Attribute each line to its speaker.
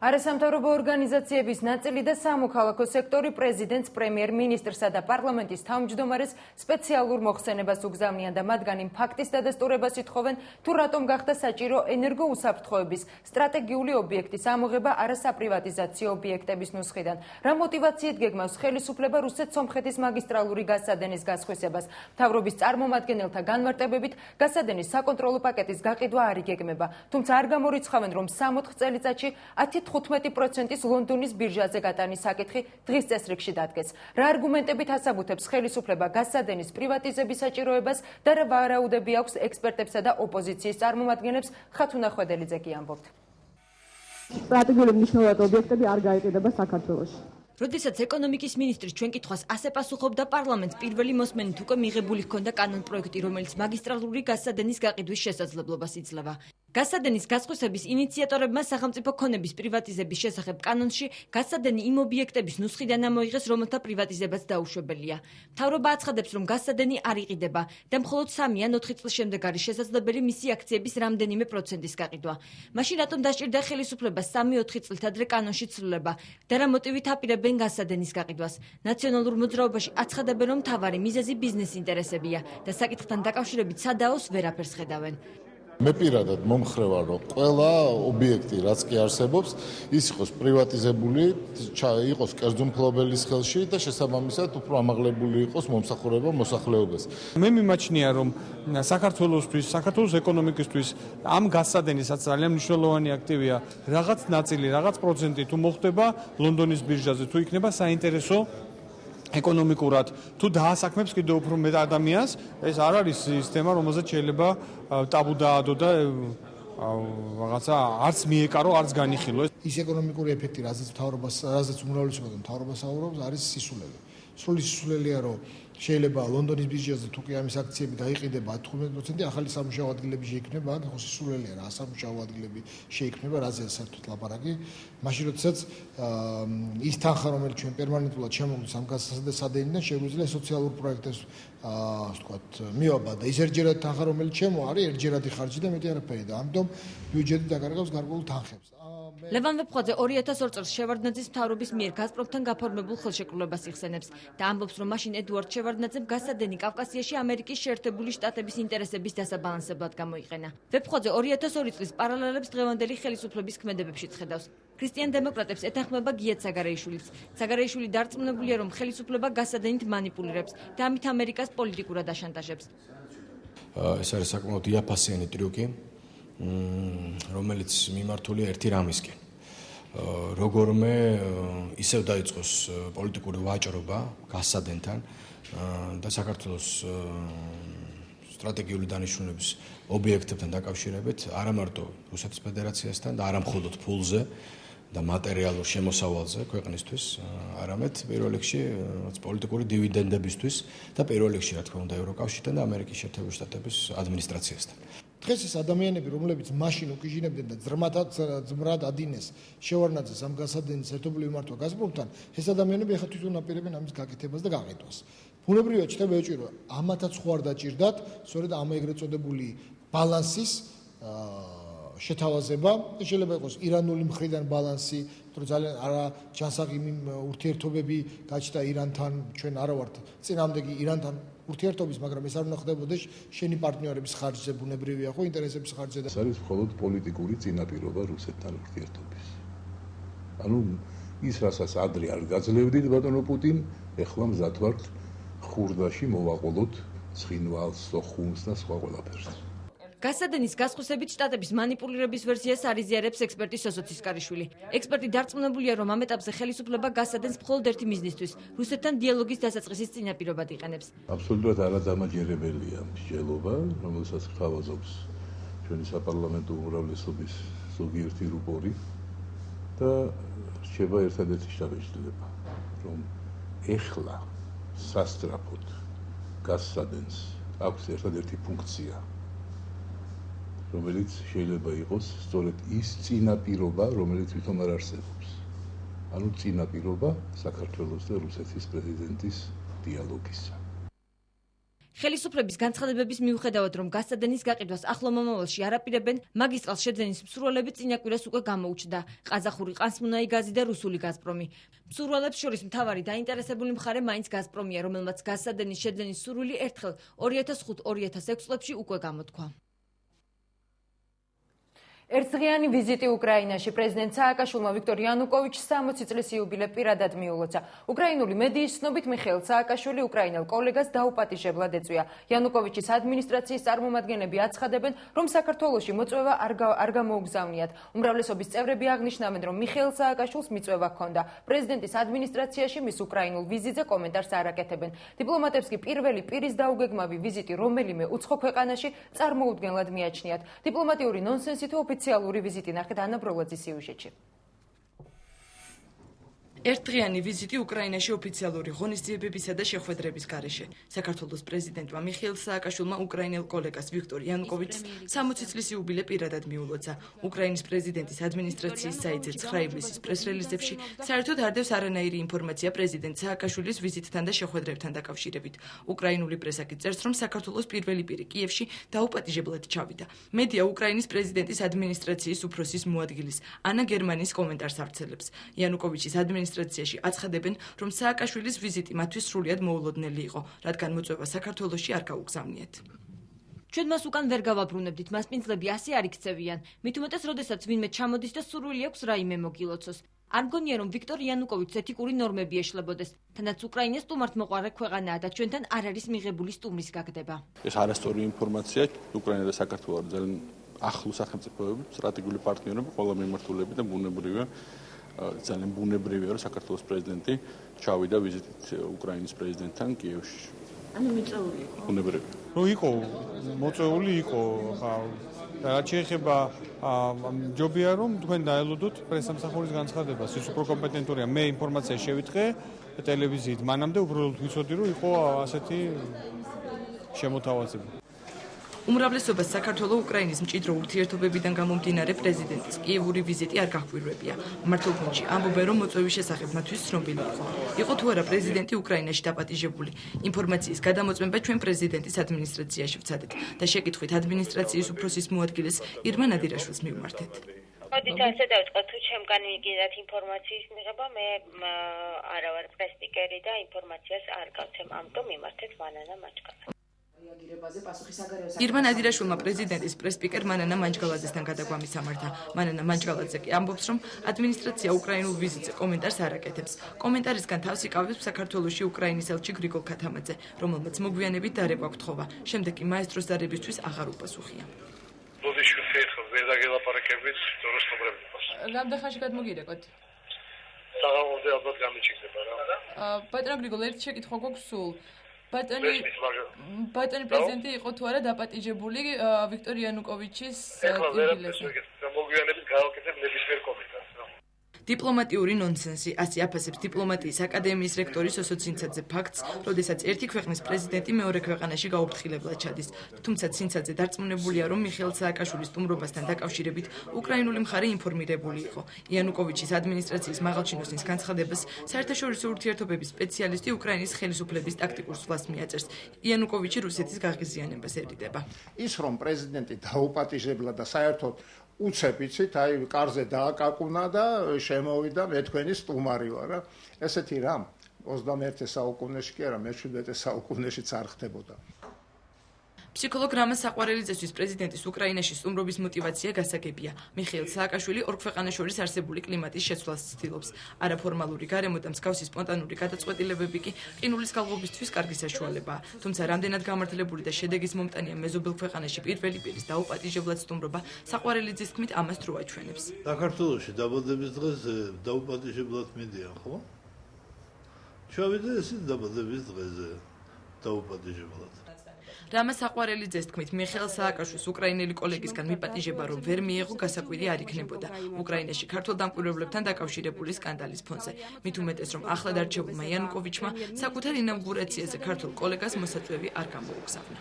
Speaker 1: არასამთავრობო ორგანიზაციების ნაწილი და სამოქალაქო სექტორი პრეზიდენტს, პრემიერ-მინისტრსა და პარლამენტის თავმჯდომარეს სპეციალურ მოხსენებას უგზავნიან და მათგან იმ ფაქტის დადასტურებას ითხოვენ, თუ რატომ გახდა საჭირო ენერგოუსაფრთხოების სტრატეგიული ობიექტის ამოღება არასაპრივატიზაციო ობიექტების ნუსხიდან. რა მოტივაციით გეგმავს ხელისუფლება რუსეთ-სომხეთის მაგისტრალური გაზსადენის გასხვისებას? მთავრობის წარმომადგენელთა განმარტებებით, გაზსადენის საკონტროლო პაკეტის გაყიდვა არ იგეგმება, თუმცა არ გამორიცხავენ, რომ 60 წელიწადში 15% ლონდონის ბირჟაზე გატანის საკითხი დღის წესრიგში დადგეს. რა არგუმენტებით ასაბუთებს ხელისუფლება გაზსადენის პრივატიზების საჭიროებას და რა ვარაუდები აქვს ექსპერტებსა და ოპოზიციის წარმომადგენლებს? ხათუნა ხვედელიძე კი ამბობთ.
Speaker 2: სტრატეგიული მნიშვნელობის ობიექტები არ გაიყიდება საქართველოში.
Speaker 3: როდესაც ეკონომიკის მინისტრის ჩვენ კითხვას ასე პასუხობდა, პარლამენტს პირველი მოსმენით უკვე მიღებული ჰქონდა კანონპროექტი, რომელიც მაგისტრალური გაზსადენის გაყიდვის შესაძლებლობას იძლევა. გაზსადენის გასხვისების ინიციატორებმა სახელმწიფო ქონების პრივატიზების შესახებ კანონში გაზსადენი იმ ობიექტების ნუსხიდან ამოიღეს, რომელთა პრივატიზებაც დაუშვებელია. მთავრობა აცხადებს, რომ გაზსადენი არ იყიდება და მხოლოდ 3 ან 4 წლის შემდეგ არის შესაძლებელი მისი აქციების რამდენიმე პროცენტის გაყიდვა. მაშინ რატომ დასჭირდა ხელისუფლებას 3-4 წლით ადრე კანონში ცვლილება და რა მოტივით აპირებენ გაზსადენის გაყიდვას? ნაციონალურ მოძრაობაში აცხადებენ, რომ მთავარი მიზეზი ბიზნეს ინტერესებია და საკითხთან დაკავშირებით სადაოს ვერაფერს ხედავენ.
Speaker 4: მე პირადად მომხრევა, რომ ყველა ობიექტი, რაც კი არსებობს, ის იყოს პრივატიზებული, იყოს კერძო მფლობელის ხელში და შესაბამისად უფრო ამაღლებული იყოს მომსახურება მოსახლეობას.
Speaker 5: მე მიმაჩნია, რომ საქართველოსთვის, საქართველოს ეკონომიკისთვის ამ გაზსადენისაც ძალიან მნიშვნელოვანი აქტივია რაღაც ნაწილი, რაღაც პროცენტი თუ მოხდება ლონდონის ბირჟაზე, თუ იქნება საინტერესო ეკონომიკურად, თუ დაასაქმებს კიდევ უფრო მეტ ადამიანს, ეს არ არის სისტემა, რომელზეც შეიძლება ტაბუ დაადო და რაღაცა არც მიეკარო, არც განიხილო.
Speaker 6: ის ეკონომიკური ეფექტი, რაზეც უმრავლესობა მთავრობა საუბრობს, არის სისულელი. სრული სისულელია, რომ შეიძლება ლონდონის ბირჟაზე თუ კი ამის აქციები დაიყიდება 15%, ახალი სამუშაო ადგილები შეიქმნება, ხო სისულელია რა, სამუშაო ადგილები შეიქმნება, რაზე საერთოდ ლაპარაკი. მაშინ როდესაც ის თანხა, რომელიც ჩვენ პერმანენტულად შემოგვდის ამ გაზსადენიდან, შეგვიძლია სოციალურ პროექტებს ვთქვათ, მივაბა და ის ერთჯერადი თანხა, რომელიც ჩემო არის, ერთჯერადი ხარჯი და მეტი არაფერი და ამიტომ ბიუჯეტი დაკარგავს გარკვეულ თანხებს.
Speaker 3: ლევან ვეფხვაძე 2002 წელს შევარდნაძის მთავრობის მიერ გაზპრომთან გაფორმებულ ხელშეკრულებას იხსენებს და ამბობს, რომ მაშინ ედუარდ შევარდნაძემ გაზსადენი კავკასიაში ამერიკის შეერთებული შტატების ინტერესების დასაბალანსებლად გამოიყენა. ვეფხვაძე 2002 წლის პარალელებს დღევანდელი ხელისუფლების ქმედებებშიც ხედავს. ქრისტიან დემოკრატებს ეთანხმება გია ცაგარეიშვილიც. ცაგარეიშვილი დარწმუნებულია, რომ ხელისუფლება გაზსადენით მანიპულირებს და ამით ამერიკას პოლიტიკურად აშანტაჟებს.
Speaker 7: ეს არის საკმაოდ იაფასიანი ტრიუკი, რომელიც მიმართულია ერთი რამისკენ. როგორმე ისევ დაიწყოს პოლიტიკური ვაჭრობა გაზსადენთან და საქართველოს სტრატეგიული დანიშნულების ობიექტებთან დაკავშირებით არა მარტო რუსეთის ფედერაციასთან და არა მხოლოდ ფულზე და მატერიალურ შემოსავალზე ქვეყნისთვის, არამედ პირველ რიგში პოლიტიკური დივიდენდებისთვის და პირველ რიგში რა თქმა უნდა ევროკავშირთან და ამერიკის შეერთებული შტატების ადმინისტრაციასთან. დღეს ეს ადამიანები, რომლებიც მაშინ უკიჟინებდნენ და ძმრად ადინეს შევარდნაძეს ამ გაზსადენის ერთობლივი მართვა გაზპრომთან, ეს ადამიანები ახლა თვითონ აპირებენ ამის გაკეთებას და გაყიდვას. ბუნებრივია, ჩნდება ეჭვი, ამათაც ხო არ დაჭირდათ, სწორედ ამ ეგრეთ წოდებული ბალანსის შეთავაზება, შეიძლება იყოს ირანული მხრიდან ბალანსი, რომ ძალიან არა ჯანსაღი ურთიერთობები გაჩნდა ირანთან, ჩვენ არა ვართ წინააღმდეგი ირანთან ურთიერთობის, მაგრამ ეს არ უნდა ხდებოდეს შენი პარტნიორების ხარჯზე, ბუნებრივია ხო, ინტერესების ხარჯზე და
Speaker 8: ეს არის მხოლოდ პოლიტიკური წინაპირობა რუსეთთან ურთიერთობის. ანუ ის რასაც ადრე არ გაძლევდით ბატონო პუტინ, ეხლა მზად ვართ ხურდაში მოვაყოლოთ ცხინვალს, სოხუმს და სხვა ყველაფერს.
Speaker 3: გაზსადენის გასხვისებით შტატების მანიპულირების ვერსიას არიზიარებს ექსპერტი სოსო ცისკარიშვილი. ექსპერტი დარწმუნებულია, რომ ამ ეტაპზე ხელისუფლება გაზსადენს მხოლოდ ერთი მიზნისთვის, რუსეთთან დიალოგის დასაწყისის წინაპირობად იყენებს.
Speaker 8: აბსოლუტურად არადამაჯერებელია მსჯელობა, რომელსაც გთავაზობს ჩვენი საპარლამენტო უმრავლესობის ზოგიერთი რუპორი და რჩება ერთადერთი შთაბეჭდილება, რომ ეხლა სასწრაფოდ გაზსადენს აქვს ერთადერთი ფუნქცია, რომელიც შეიძლება იყოს სწორედ ის წინაპირობა, რომელიც თვითონ არ არსებობს. ანუ წინაპირობა საქართველოს და რუსეთის პრეზიდენტის დიალოგისა.
Speaker 3: ხელისუფლების განცხადებების მიუხედავად, რომ გასადენის გაყიდვას ახლო მომავალში არაპირებენ, მაგისტრალს შეძენის მსურველები წინაკვირას უკვე გამოუჩნდა ყაზახური ყანსმუნაი გაზი და რუსული გაზპრომი. მსურველებს შორის მთავარი დაინტერესებული მხარე მაინც გაზპრომია, რომელმაც გასადენის შეძენის სურვილი ერთხელ 2005-2006 წლებში უკვე გამოთქვა.
Speaker 1: ერთდღიანი ვიზიტი უკრაინაში პრეზიდენტ სააკაშვილმა ვიქტორ იანუკოვიჩს 60 წლის იუბილე პირადად მიულოცა. უკრაინული მედიის ცნობით მიხეილ სააკაშვილი უკრაინელ კოლეგას დაუპატიჟებლად ეწვია. იანუკოვიჩის ადმინისტრაციის წარმომადგენლები აცხადებენ, რომ საქართველოში მოწვევა არ გამოუგზავნიათ. უმრავლესობის წევრები აღნიშნავენ, რომ მიხეილ სააკაშვილს მიწვევა ჰქონდა. პრეზიდენტის ადმინისტრაციაში მის უკრაინულ ვიზიტზე კომენტარს არ აკეთებენ. დიპლომატებს კი პირველი პირის დაუგეგმავი ვიზიტი რომელიმე უცხო ქვეყანაში წარმოუდგენლად მიაჩნიათ. დიპლომატიური ნონსენსი თუ ოფიციალური ვიზიტი ნახეთ ანა ბროლაძის სიუჟეტში.
Speaker 9: ერთდღიანი ვიზიტი უკრაინაში ოფიციალური ღონისძიებებისა და შეხვედრების გარეშე. საქართველოს პრეზიდენტმა მიხეილ სააკაშვილმა უკრაინელ კოლეგას ვიქტორ იანუკოვიჩს 60 წლის იუბილე პირადად მიულოცა. უკრაინის პრეზიდენტის ადმინისტრაციის საიტზე 9 ივლისის პრეს-რელიზებში საერთოდ არ დევს არანაირი ინფორმაცია პრეზიდენტ სააკაშვილის ვიზიტთან და შეხვედრებთან დაკავშირებით. უკრაინული პრესა კი წერს, რომ საქართველოს პირველი პირი კიევში დაუპატიჟებლად ჩავიდა. მედია უკრაინის პრეზიდენტის ადმინისტრაციის უფროსის მოადგილის ანა გერმანის კომენტარს ავრცელებს. იანუკოვიჩის ადმინისტრაციაში აცხადებენ, რომ სააკაშვილის ვიზიტი მათთვის სრულიად მოულოდნელი იყო, რადგან მოწვევა საქართველოში არ გაუგზავნიათ.
Speaker 3: ჩვენ მას უკან ვერ გავაბრუნებდით, მასპინძლები ასე არ იქცევიან. მით უმეტეს, როდესაც ვინმე ჩამოდის და სურვილი აქვს რაიმე მოგილოცოს. არ მგონია, რომ ვიქტორ იანუკოვიჩს ეთიკური ნორმები ეშლებოდეს. თანაც უკრაინა სტუმართმოყვარე ქვეყანაა და ჩვენთან არ არის მიღებული სტუმრის გაგდება.
Speaker 10: ეს არასწორი ინფორმაცია. უკრაინა და საქართველო არის ძალიან ახლო სახელმწიფოები, სტრატეგიული პარტნიორები, ყველა მიმართულებით და ბუნებრივია. ძალიან ბუნებრივია, რომ საქართველოს პრეზიდენტი ჩავიდა ვიზიტით უკრაინის პრეზიდენტთან კიევში.
Speaker 9: ანუ მიწეული იყო.
Speaker 10: ბუნებრივია.
Speaker 5: რო იყო მოწვეული იყო, რაც შეეხება ჯობია რომ თქვენ დაელოდოთ პრესამსახურის განცხადებას. ის უფრო კომპეტენტურია. მე ინფორმაცია შევიტყე ტელევიზიით. მანამდე უბრალოდ ვიცოდი, რომ იყო ასეთი შემოთავაზება.
Speaker 9: უმრავლესობას საქართველოს უკრაინის მჭიდრო ურთიერთობებიდან გამომდინარე პრეზიდენტის კიევური ვიზიტი არ გაჰყვირვებია. მმართველ-გუნდში ამბობენ, რომ მოწვევის შესახებ მათთვის ცნობილი იყო. იყო თუ არა პრეზიდენტი უკრაინაში დაპატიჟებული. ინფორმაციის გადამოწმება ჩვენ პრეზიდენტის ადმინისტრაციაში ვცადეთ და შეკითხვით ადმინისტრაციის უფროსის მოადგილეს ირმა ნადირაშვილს მივმართეთ.
Speaker 11: მოდით ასე დავიწყოთ, თუ ჩემგან მიგიდათ ინფორმაციის მიღება, მე არა ვარ პრესპიკერი და ინფორმაციას არ გავცემ, ამიტომ მიმართეთ მანანა მაჯგალაძე.
Speaker 9: ირმა ნადირაშვილმა პრეზიდენტის პრესპიკერ მანანა მაჯგალაძესთან გადაგვამის სამართა. მანანა მაჯგალაძე კი ამბობს, რომ ადმინისტრაცია უკრაინულ ვიზიტზე კომენტარს არ აკეთებს. კომენტარისგან თავს იკავებს საქართველოში უკრაინის ელჩი გრიგოლ ქათამაძე, რომელმაც მოგვიანებით დარეკვა გთხოვა. შემდეგ კი მაესტროს დარებისთვის აღარ უპასუხია.
Speaker 12: ბოდიშვილი ხერხს ვერ დაგელაპარაკებით, დოროსნობრებს.
Speaker 13: რამდენ ხანში გადმოგირეკოთ?
Speaker 12: საღამომდე ალბათ გამიჩნდება რა.
Speaker 13: ბატონო გრიგოლ, ერთი შეკითხვა გვაქვს სულ. ბატონი პრეზიდენტი იყო თუ არა დაპატიჟებული ვიქტორ იანუკოვიჩის იუბილეზე?
Speaker 12: მოგვიანებით გავაკეთებ ნებისმიერ კომენტარს.
Speaker 9: დიპლომატიური ნონსენსი, ასე აფასებს დიპლომატიის აკადემიის რექტორი სოსო ცინცაძე ფაქტს, როდესაც ერთი ქვეყნის პრეზიდენტი მეორე ქვეყანაში გაუფრთხილებლად ჩადის. თუმცა ცინცაძე დარწმუნებულია, რომ მიხეილ სააკაშვილის სტუმრობასთან დაკავშირებით უკრაინული მხარე ინფორმირებული იყო. იანუკოვიჩის ადმინისტრაციის მაღალჩინოსნის განცხადებას საერთაშორისო ურთიერთობების სპეციალისტი უკრაინის ხელისუფლების ტაქტიკურ სვლას მიაწერს. იანუკოვიჩი რუსეთის გაღიზიანებას ერიდება.
Speaker 14: ის რომ პრეზიდენტი დაუპატიჟებლა და საერთოდ უცებ იცით, აი კარზე დააკაკუნა და შემოვიდა მე თქვენი სტუმარი ვარ რა. ესეთი რამ 21 საუკუნეში კი არა, მე-17 საუკუნეშიც არ ხდებოდა.
Speaker 9: ფსიქოლოგ რამაზ საყვარელიძესთვის პრეზიდენტის უკრაინაში სტუმრობის мотиваცია გასაგებია. მიხეილ სააკაშვილი ორ ქვეყანას შორის არსებული კლიმატის შეცვლას ცდილობს. არაფორმალური გარემო და მსგავსი სპონტანური გადაწყვეტილებები კი ყინულის გალღობისთვის კარგი საშუალებაა. თუმცა რამდენად გამართლებული და შედეგის მომტანია მეზობელ ქვეყანაში პირველი პირის დაუპატიჟებლად სტუმრობა, საყვარელიძის თქმით ამას დრო აჩვენებს.
Speaker 15: საქართველოში დაბადების დღეზე დაუპატიჟებლად მიდიან, ხო? ჩავიდა ესე დაბადების დღეზე დაუპატიჟებლად.
Speaker 9: რამაზ საყვარელიძეს თქმით, მიხეილ სააკაშვილის უკრაინელი კოლეგისგან მიპატიჟება რომ ვერ მიიღო გასაკვირი არ იქნებოდა. უკრაინაში ქართულ დამკვირვებლებთან დაკავშირებული სკანდალის ფონზე. მით უმეტეს რომ ახლად არჩეულმა იანუკოვიჩმა საკუთარ ინაუგურაციაზე ქართულ კოლეგას მოსაწვევი არ გამოუგზავნა.